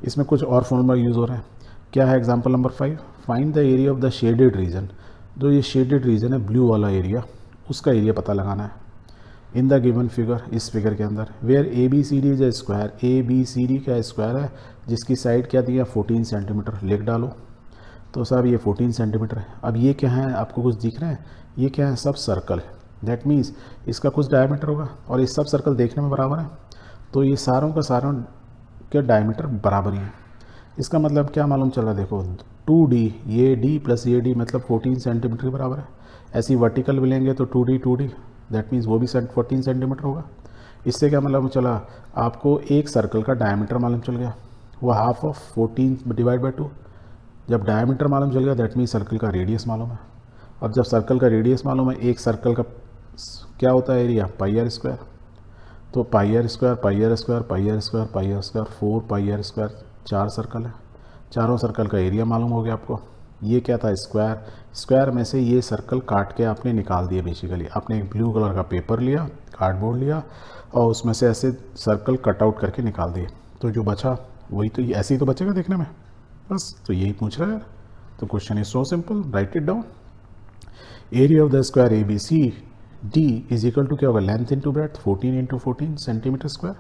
इसमें कुछ और फॉर्मूला यूज़ हो रहे हैं। क्या है example number 5, find the area of the shaded region. जो ये शेडेड रीजन है ब्लू वाला एरिया, उसका एरिया पता लगाना है। इन द गिवन फिगर, इस फिगर के अंदर, where A B C D is a square, A B C D का स्क्वायर है जिसकी साइड क्या दिया 14 सेंटीमीटर, लिख डालो। तो साहब ये 14 सेंटीमीटर है। अब ये क्या है, आपको कुछ दिख रहा है, ये क्या है, सब सर्कल है। दैट मीन्स इसका कुछ डायमीटर होगा और ये सब सर्कल देखने में बराबर है, तो ये सारों का सारों के डायमीटर बराबर ही है। इसका मतलब क्या मालूम चल रहा है, देखो 2D, ये D प्लस ये D मतलब 14 सेंटीमीटर के बराबर है। ऐसी वर्टिकल भी लेंगे तो 2D दैट मीन्स वो भी 14 सेंटीमीटर होगा। इससे क्या मतलब चला, आपको एक सर्कल का डायमीटर मालूम चल गया, वो हाफ ऑफ 14 डिवाइड बाई 2। जब डायमीटर मालूम चल गया दैट मीन्स सर्कल का रेडियस मालूम है। अब जब सर्कल का रेडियस मालूम है, एक सर्कल का क्या होता है एरिया, पाई आर स्क्वायर। तो pi R square, pi R square, pi R square, pi R square, 4 pi R square, 4 circle है, चारों सर्कल का एरिया मालूम हो गया आपको। ये क्या था, स्क्वायर। स्क्वायर में से ये सर्कल काट के आपने निकाल दिए। बेसिकली आपने एक ब्लू कलर का पेपर लिया, कार्डबोर्ड लिया और उसमें से ऐसे सर्कल कट आउट करके निकाल दिए। तो जो बचा वही, तो ऐसे ही तो बचेगा देखने में, बस। तो यही पूछ रहा है। तो question is so simple, write it down. Area of the square A B C D is equal to क्या होगा, length into breadth, 14 into 14 centimetre square,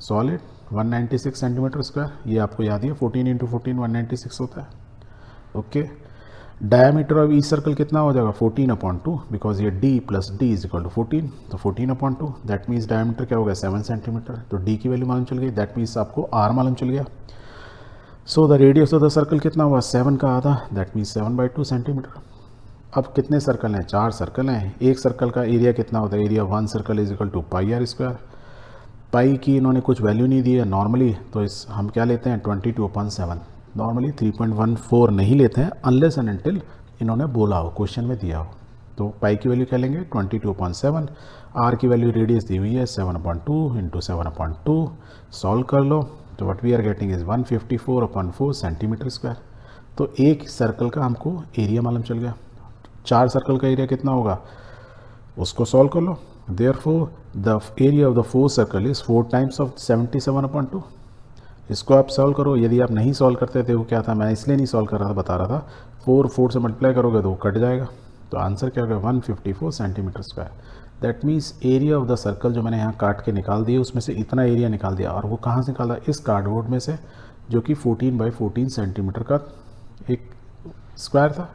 solid 196 centimetre square. ये आपको याद ही है, 14 इंटू 14 196 होता है। Okay, diameter of each circle कितना हो जाएगा, 14/2, बिकॉज ये d plus D is equal to 14, तो 14/2 दैट मीन्स डायमीटर क्या होगा 7 सेंटीमीटर। तो d की वैल्यू मालूम चल गई, दैट मीन्स आपको r मालूम चल गया। So the radius of the circle कितना हुआ, 7 का आधा, दैट मीन्स 7/2 सेंटीमीटर। अब कितने सर्कल हैं, 4 सर्कल हैं। एक सर्कल का एरिया कितना होता है, area 1 circle is equal to pi R square. Pi की इन्होंने कुछ वैल्यू नहीं दी है नॉर्मली, तो इस हम क्या लेते हैं 22/7। नॉर्मली 3.14 नहीं लेते हैं अनलेस एंड अनटिल इन्होंने बोला हो, क्वेश्चन में दिया हो। तो पाई की वैल्यू क्या लेंगे 22/7। आर की वैल्यू रेडियस दी हुई है 7/2 इंटू 7/2, सॉल्व कर लो। तो what we are getting is 154/4 centimetre square. तो एक सर्कल का हमको एरिया मालूम चल गया। 4 सर्कल का एरिया कितना होगा, उसको सॉल्व कर लो। Therefore the area of the 4 circle is 4 times of 77/2। इसको आप सॉल्व करो। यदि आप नहीं सॉल्व करते थे, वो क्या था, मैं इसलिए नहीं सॉल्व कर रहा था, बता रहा था, 4 से मल्टीप्लाई करोगे तो वो कट जाएगा। तो आंसर क्या होगा 154 centimetre square. That means area of the circle जो मैंने यहाँ काट के निकाल दिया, उसमें से इतना एरिया निकाल दिया। और वो कहाँ से निकाला, इस कार्डबोर्ड में से, जो कि 14/14 सेंटीमीटर का एक स्क्वायर था।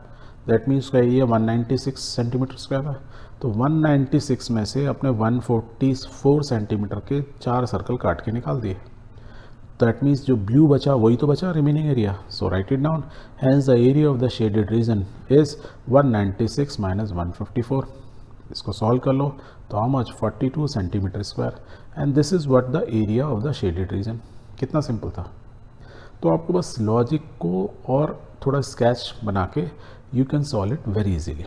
दैट मीन्स उसका एरिया 196 सेंटीमीटर स्क्वायर था। तो 196 में से अपने 144 सेंटीमीटर के 4 सर्कल काट के निकाल दिए। दैट मीन्स जो ब्लू बचा वही तो बचा remaining area. So write it down. Hence the area of the shaded region is 196 minus 154। इसको सॉल्व कर लो तो how much 42 centimetre square, and this is what the area of the shaded region. कितना simple था। तो आपको बस logic को और थोड़ा स्केच बना के you can solve it very easily.